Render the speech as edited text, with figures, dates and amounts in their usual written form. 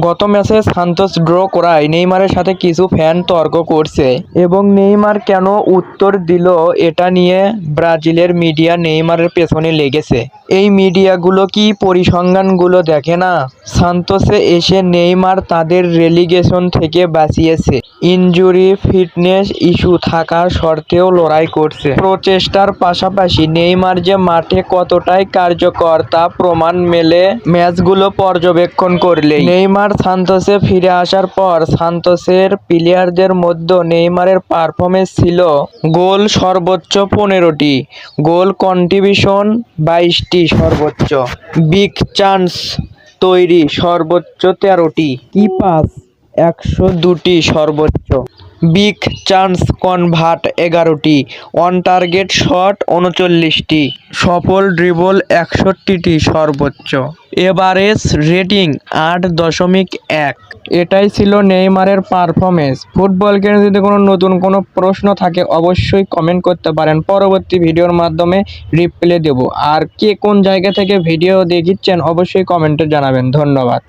গত ম্যাচে Santos draw করায় নেইমারের সাথে কিছু ফ্যান তর্ক করছে এবং নেইমার কেন উত্তর দিল এটা নিয়ে ব্রাজিলের মিডিয়া নেইমারের পেছনে লেগেছে। এই মিডিয়াগুলো কি পরিসংখ্যানগুলো দেখে না? সান্তোসে এসে নেইমার তাদের রেলিগেশন থেকে বাঁচিয়েছে। ইনজুরি ফিটনেস ইস্যু থাকার সত্ত্বেও লড়াই করছে। প্রচেষ্টার পাশাপাশি নেইমার যে মাঠে কতটাই কার্যকর তা প্রমাণ মেলে ম্যাচগুলো পর্যবেক্ষণ করলেই। নেইমার সান্তোসে ফিরে আসার পর সান্তোসের প্লেয়ারদের মধ্যে নেইমারের পারফরমেন্স ছিল গোল সর্বোচ্চ 15টি, গোল কন্ট্রিবিউশন 22টি সর্বোচ্চ, বিগ চান্স তৈরি সর্বোচ্চ 13টি, কি পাস 102টি সর্বোচ্চ, বিগ চান্স কনভার্ট 11টি, অন টার্গেট শট 39টি, সফল ড্রিবল 61টি সর্বোচ্চ, এভারেজ রেটিং 8.1। এটাই ছিল নেইমারের পারফরমেন্স। ফুটবলকে নিয়ে যদি নতুন কোনো প্রশ্ন থাকে অবশ্যই কমেন্ট করতে পারেন, পরবর্তী ভিডিওর মাধ্যমে রিপ্লাই দেব। আর কে কোন জায়গা থেকে ভিডিও দেখিচ্ছেন অবশ্যই কমেন্টে জানাবেন। ধন্যবাদ।